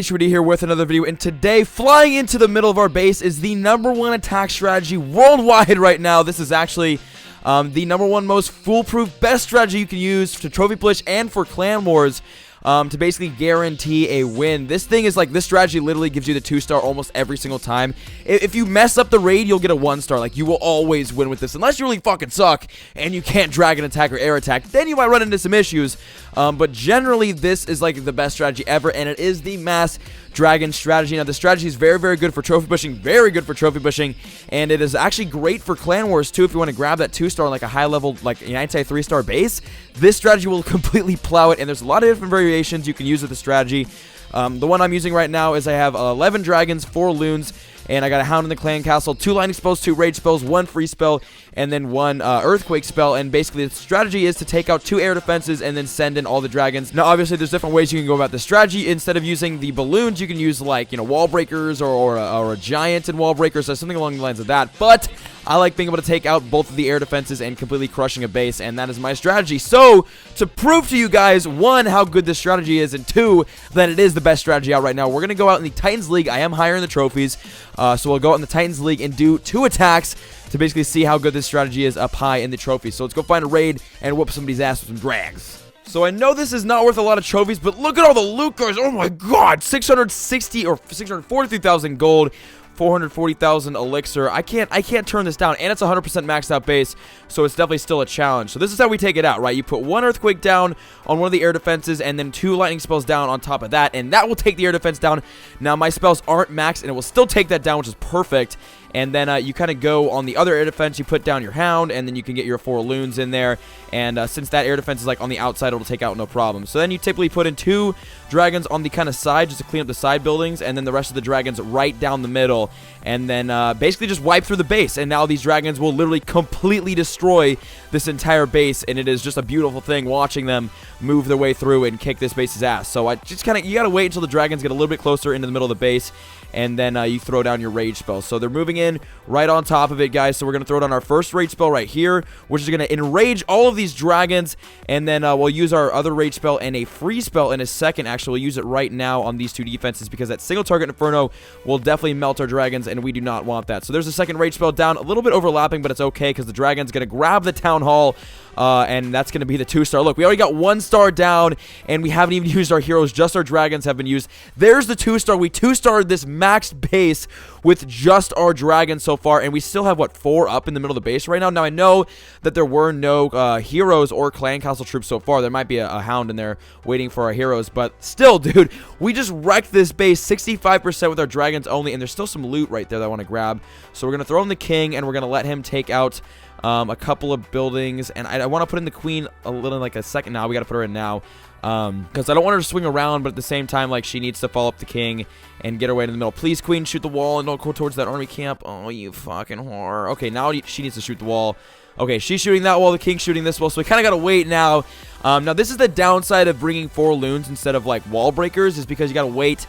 HWD here with another video, and today, flying into the middle of our base is the #1 attack strategy worldwide right now. This is actually the #1 most foolproof, best strategy you can use to trophy push and for clan wars. To basically guarantee a win. This thing is like, this strategy literally gives you the 2-star almost every single time. If you mess up the raid, you'll get a 1-star. Like, you will always win with this, unless you really fucking suck and you can't drag an attack or air attack. Then you might run into some issues. But generally, this is like the best strategy ever, and it is the mass dragon strategy. Now, the strategy is very, very good for trophy pushing, very good for trophy pushing, and it is actually great for clan wars too. If you want to grab that 2-star, like a high level, like an anti-3-star base, this strategy will completely plow it. And there's a lot of different variations you can use with the strategy. The one I'm using right now is I have 11 dragons, 4 loons, and I got a hound in the clan castle, 2 lightning spells, 2 rage spells, 1 free spell, and then 1 earthquake spell. And basically the strategy is to take out 2 air defenses and then send in all the dragons. Now obviously there's different ways you can go about the strategy. Instead of using the balloons, you can use, like, you know, wall breakers or a giant in wall breakers or something along the lines of that. But I like being able to take out both of the air defenses and completely crushing a base, and that is my strategy. So, to prove to you guys, 1, how good this strategy is, and 2, that it is the best strategy out right now, we're going to go out in the Titans League. I am higher in the trophies, so we'll go out in the Titans League and do 2 attacks to basically see how good this strategy is up high in the trophies. So let's go find a raid and whoop somebody's ass with some drags. So I know this is not worth a lot of trophies, but look at all the loot, guys. Oh my god, 660 or 643,000 gold. 440,000 elixir. I can't turn this down, and it's 100% maxed out base, so it's definitely still a challenge. So this is how we take it out, right? You put 1 earthquake down on one of the air defenses, and then 2 lightning spells down on top of that, and that will take the air defense down. Now my spells aren't maxed, and it will still take that down, which is perfect. And then you kind of go on the other air defense, you put down your hound, and then you can get your 4 loons in there. And since that air defense is like on the outside, it'll take out no problem. So then you typically put in 2 dragons on the kind of side just to clean up the side buildings, and then the rest of the dragons right down the middle. And then basically just wipe through the base. And now these dragons will literally completely destroy this entire base, and it is just a beautiful thing watching them move their way through and kick this base's ass. So I just kind of, you gotta wait until the dragons get a little bit closer into the middle of the base, and then you throw down your rage spell. So they're moving in right on top of it, guys. So we're going to throw down our first rage spell right here, which is going to enrage all of these dragons. And then we'll use our other rage spell and a free spell in a second. Actually, we'll use it right now on these 2 defenses, because that single target inferno will definitely melt our dragons, and we do not want that. So there's a second rage spell down, a little bit overlapping, but it's okay because the dragon's going to grab the town hall. And that's going to be the 2-star. Look, we already got 1 star down, and we haven't even used our heroes. Just our dragons have been used. There's the 2-star. We 2-starred this maxed base with just our dragons so far, and we still have, what, 4 up in the middle of the base right now? Now, I know that there were no heroes or clan castle troops so far. There might be a hound in there waiting for our heroes, but still, dude, we just wrecked this base 65% with our dragons only, and there's still some loot right there that I want to grab. So we're going to throw in the king, and we're going to let him take out a couple of buildings, and I want to put in the queen a little, like a second now. We got to put her in now, because I don't want her to swing around, but at the same time, like, she needs to follow up the king and get her way in the middle. Please, queen, shoot the wall and don't go towards that army camp. Oh, you fucking whore. Okay, now she needs to shoot the wall. Okay, she's shooting that wall, the king's shooting this wall, so we kind of got to wait now. Now, this is the downside of bringing 4 loons instead of, like, wall breakers, is because you got to wait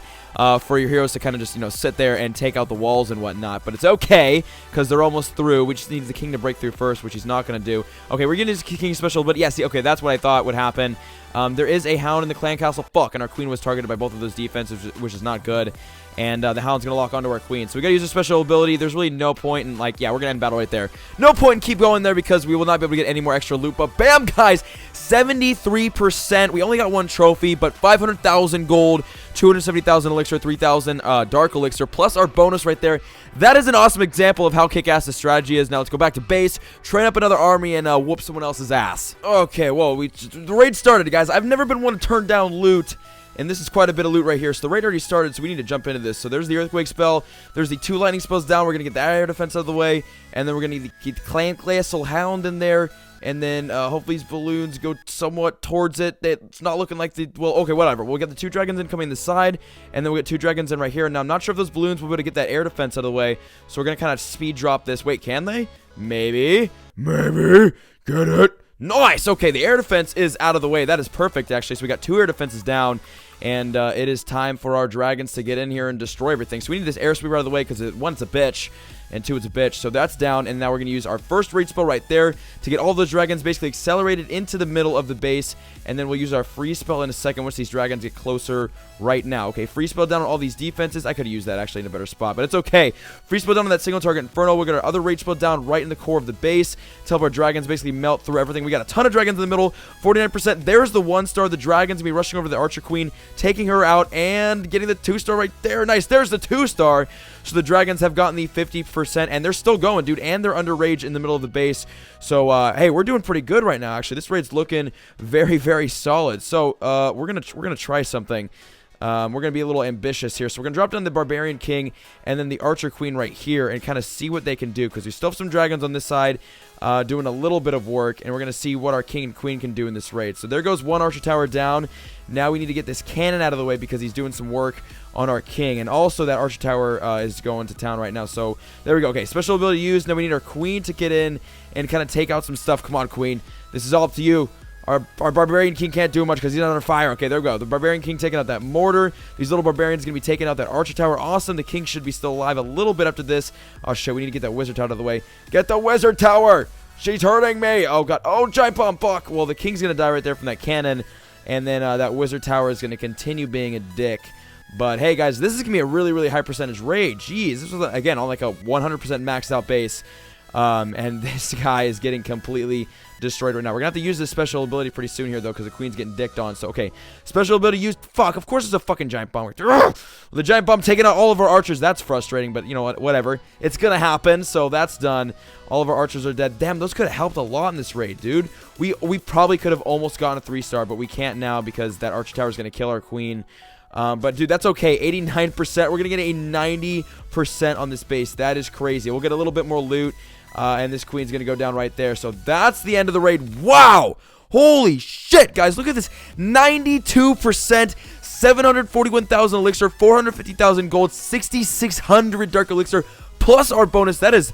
for your heroes to kind of just, you know, sit there and take out the walls and whatnot. But it's okay, because they're almost through. We just need the king to break through first, which he's not going to do. Okay, we're getting his king special, but yeah, see, okay, that's what I thought would happen. There is a hound in the clan castle. Fuck, and our queen was targeted by both of those defenses, which is not good. And the hound's going to lock onto our queen. So we got to use a special ability. There's really no point in, like, yeah, we're going to end battle right there. No point in keep going there, because we will not be able to get any more extra loot. But bam, guys, 73%. We only got 1 trophy, but 500,000 gold, 270,000 elixir, 3,000 dark elixir, plus our bonus right there. That is an awesome example of how kick-ass the strategy is. Now let's go back to base, train up another army, and whoop someone else's ass. Okay, well, the raid started, guys. I've never been one to turn down loot, and this is quite a bit of loot right here. So the raid already started, so we need to jump into this. So there's the earthquake spell. There's the 2 lightning spells down. We're going to get the air defense out of the way, and then we're going to get the clan castle hound in there. And then hopefully these balloons go somewhat towards it. It's not looking like the... Well, okay, whatever. We'll get the 2 dragons in coming this side. And then we'll get 2 dragons in right here. Now, I'm not sure if those balloons will be able to get that air defense out of the way. So we're going to kind of speed drop this. Wait, can they? Maybe. Maybe. Get it? Nice. Okay, the air defense is out of the way. That is perfect, actually. So we got 2 air defenses down. And it is time for our dragons to get in here and destroy everything. So we need this air sweeper out of the way because, one, it's a bitch, and two, it's a bitch. So that's down, and now we're going to use our first rage spell right there to get all those dragons basically accelerated into the middle of the base, and then we'll use our freeze spell in a second once these dragons get closer right now. Okay, freeze spell down on all these defenses. I could have used that actually in a better spot, but it's okay. Freeze spell down on that single target Inferno. We'll get our other rage spell down right in the core of the base to help our dragons basically melt through everything. We got a ton of dragons in the middle, 49%. There's the 1-star. The dragons be rushing over the Archer Queen, taking her out, and getting the 2-star right there. Nice. There's the 2-star. So the dragons have gotten the 50%, and they're still going, dude, and they're under rage in the middle of the base. So, hey, we're doing pretty good right now, actually. This raid's looking very, very solid. So, we're gonna try something. We're going to be a little ambitious here. So we're going to drop down the Barbarian King and then the Archer Queen right here and kind of see what they can do, because we still have some dragons on this side doing a little bit of work, and we're going to see what our King and Queen can do in this raid. So there goes one Archer Tower down. Now we need to get this cannon out of the way because he's doing some work on our King, and also that Archer Tower is going to town right now. So there we go. Okay, special ability used. Now we need our Queen to get in and kind of take out some stuff. Come on, Queen. This is all up to you. Our Barbarian King can't do much because he's not under fire. Okay, there we go. The Barbarian King taking out that mortar. These little barbarians going to be taking out that Archer Tower. Awesome. The King should be still alive a little bit after this. Oh, shit. We need to get that Wizard Tower out of the way. Get the Wizard Tower. She's hurting me. Oh, God. Oh, Giant Bomb. Fuck. Well, the King's going to die right there from that cannon. And then that Wizard Tower is going to continue being a dick. But, hey, guys, this is going to be a really, really high percentage raid. Jeez. This was, again, on like a 100% maxed out base. And this guy is getting completely destroyed right now. We're gonna have to use this special ability pretty soon here, though, because the Queen's getting dicked on. So, okay, special ability used. Fuck, of course it's a fucking Giant Bomb. The Giant Bomb taking out all of our archers. That's frustrating, but you know what? Whatever. It's gonna happen, so that's done. All of our archers are dead. Damn, those could have helped a lot in this raid, dude. We probably could have almost gotten a 3-star, but we can't now because that Archer Tower is gonna kill our Queen. But, dude, that's okay. 89%. We're going to get a 90% on this base. That is crazy. We'll get a little bit more loot, and this Queen's going to go down right there. So that's the end of the raid. Wow! Holy shit, guys. Look at this. 92%, 741,000 elixir, 450,000 gold, 6,600 dark elixir, plus our bonus. That is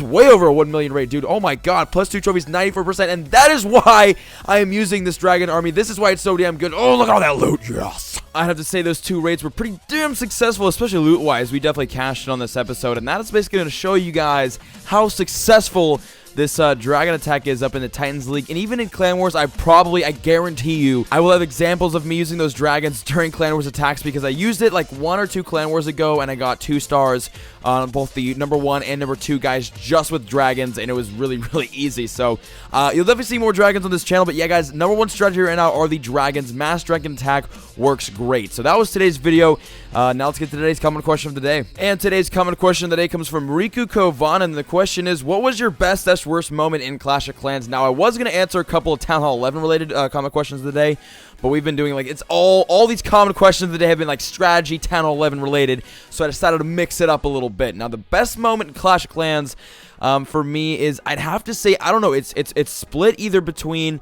way over a 1 million raid, dude. Oh my god. Plus 2 trophies, 94%. And that is why I am using this dragon army. This is why it's so damn good. Oh, look at all that loot. Yes. I have to say those 2 raids were pretty damn successful, especially loot-wise. We definitely cashed it on this episode. And that is basically going to show you guys how successful this dragon attack is up in the Titans League. And even in Clan Wars, I guarantee you, I will have examples of me using those dragons during Clan Wars attacks, because I used it like 1 or 2 Clan Wars ago, and I got 2 stars on both the number 1 and number 2 guys just with dragons, and it was really, really easy. So you'll definitely see more dragons on this channel. But yeah, guys, number 1 strategy right now are the dragons. Mass Dragon attack works great. So that was today's video. Now let's get to today's comment question of the day. And today's comment question of the day comes from Riku Kovan, and the question is, what was your best / worst moment in Clash of Clans? Now, I was going to answer a couple of Town Hall 11 related comment questions of the day, but we've been doing like, it's all these comment questions of the day have been like strategy Town Hall 11 related, so I decided to mix it up a little bit. Now, the best moment in Clash of Clans for me is, I'd have to say, I don't know, it's split either between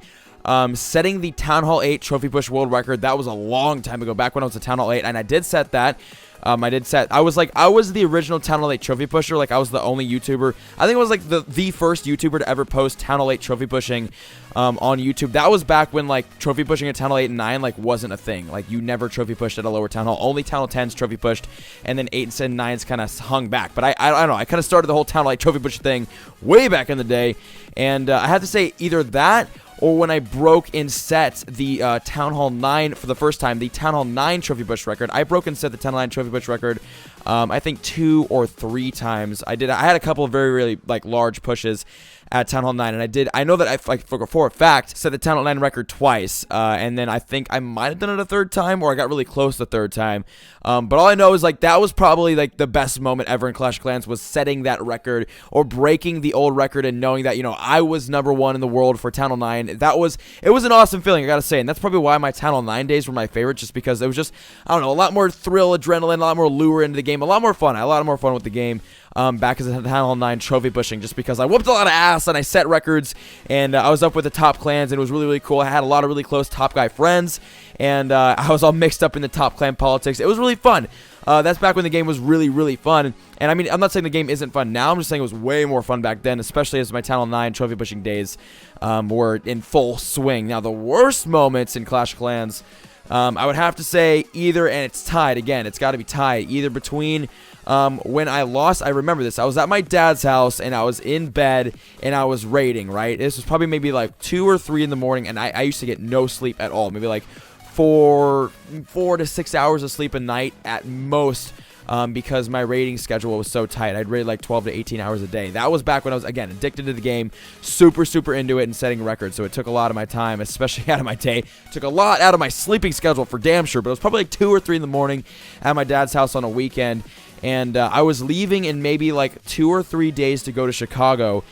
setting the Town Hall 8 trophy push world record. That was a long time ago, back when I was a Town Hall 8, and I did set that. I was the original Town Hall 8 trophy pusher. Like, I was the only YouTuber. I think I was like the first YouTuber to ever post Town Hall 8 trophy pushing on YouTube. That was back when like trophy pushing at Town Hall 8 and 9 like wasn't a thing. Like, you never trophy pushed at a lower Town Hall. Only Town Hall 10s trophy pushed, and then 8s and 9s kind of hung back. But I don't know. I kind of started the whole Town Hall 8 trophy push thing way back in the day, and I have to say either that, or when I broke and set the Town Hall 9 for the first time, the Town Hall 9 trophy push record. I broke and set the Town Hall 9 trophy push record, I think 2 or 3 times. I had a couple of very, really like large pushes at Town Hall 9, and I know that I, like, for a fact, set the Town Hall 9 record twice, and then I think I might have done it a 3rd time, or I got really close the 3rd time, but all I know is, like, that was probably, like, the best moment ever in Clash of Clans, was setting that record, or breaking the old record, and knowing that, you know, I was number 1 in the world for Town Hall 9. It was an awesome feeling, I gotta say, and that's probably why my Town Hall 9 days were my favorite, just because it was just, I don't know, a lot more thrill, adrenaline, a lot more lure into the game, a lot more fun. I had a lot more fun with the game. Back as a Town Hall 9 trophy pushing, just because I whooped a lot of ass and I set records, and I was up with the top clans, and it was really, really cool. I had a lot of really close top guy friends, and I was all mixed up in the top clan politics. It was really fun. That's back when the game was really, really fun. And I mean, I'm not saying the game isn't fun now. I'm just saying it was way more fun back then, especially as my Town Hall 9 trophy pushing days were in full swing. Now, the worst moments in Clash of Clans, I would have to say either, and it's tied again. It's got to be tied either between when I lost. I remember this. I was at my dad's house and I was in bed and I was raiding. Right, this was probably maybe like 2 or 3 in the morning, and I used to get no sleep at all. Maybe like 4 to 6 hours of sleep a night at most. Because my raiding schedule was so tight. I'd raid like 12 to 18 hours a day. That was back when I was, again, addicted to the game, super into it and setting records. So it took a lot of my time, especially out of my day. Took a lot out of my sleeping schedule for damn sure. But it was probably like 2 or 3 in the morning at my dad's house on a weekend. And I was leaving in maybe like 2 or 3 days to go to Chicago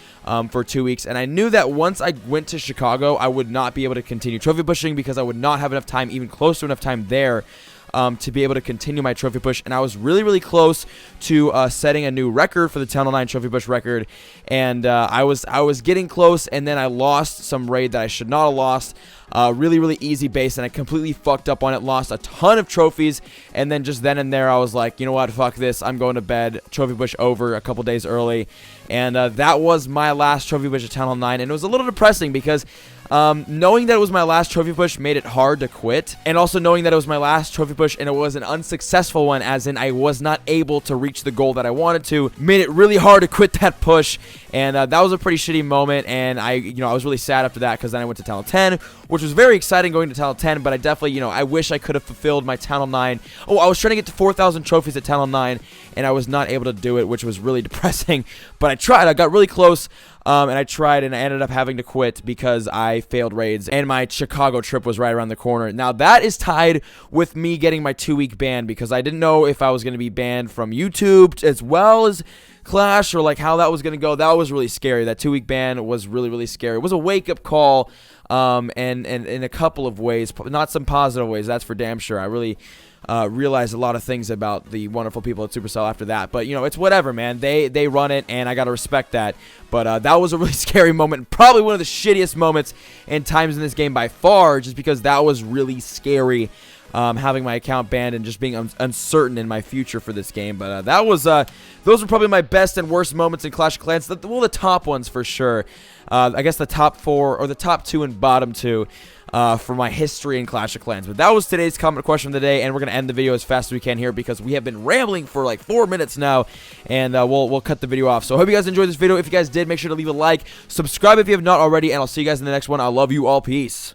for 2 weeks. And I knew that once I went to Chicago, I would not be able to continue trophy pushing because I would not have enough time, even close to enough time there, to be able to continue my trophy push. And I was really close to setting a new record for the Channel 9 trophy push record, and I was getting close, and then I lost some raid that I should not have lost. Really easy base, and I completely fucked up on it, lost a ton of trophies, and then just then and there I was like, you know what, fuck this, I'm going to bed. Trophy push over a couple days early, and that was my last trophy push at Channel 9, and it was a little depressing because knowing that it was my last trophy push made it hard to quit, and also knowing that it was my last trophy push and it was an unsuccessful one, as in I was not able to reach the goal that I wanted to, made it really hard to quit that push. And that was a pretty shitty moment, and I was really sad after that, because then I went to Channel 10, which was very exciting going to Channel 10, but I definitely, I wish I could have fulfilled my Channel 9. Oh, I was trying to get to 4,000 trophies at Channel 9, and I was not able to do it, which was really depressing, but I tried. I got really close. And I tried, and I ended up having to quit because I failed raids, and my Chicago trip was right around the corner. Now, that is tied with me getting my 2-week ban, because I didn't know if I was going to be banned from YouTube as well as Clash, or like how that was going to go. That was really scary. That 2-week ban was really scary. It was a wake-up call, and in a couple of ways, not some positive ways, that's for damn sure. I really realized a lot of things about the wonderful people at Supercell after that, but it's whatever, man. They run it, and I gotta respect that. But that was a really scary moment, probably one of the shittiest moments and times in this game by far, just because that was really scary, having my account banned and just being uncertain in my future for this game. But that was those were probably my best and worst moments in Clash of Clans. The top ones for sure. I guess the top 4 or the top 2 and bottom 2 for my history in Clash of Clans. But that was today's comment question of the day, and we're going to end the video as fast as we can here because we have been rambling for like 4 minutes now, and we'll cut the video off. So I hope you guys enjoyed this video. If you guys did, make sure to leave a like, subscribe if you have not already, and I'll see you guys in the next one. I love you all. Peace.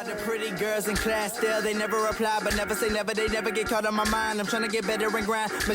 The pretty girls in class still, they never reply, but never say never, they never get caught on my mind. I'm trying to get better and grind.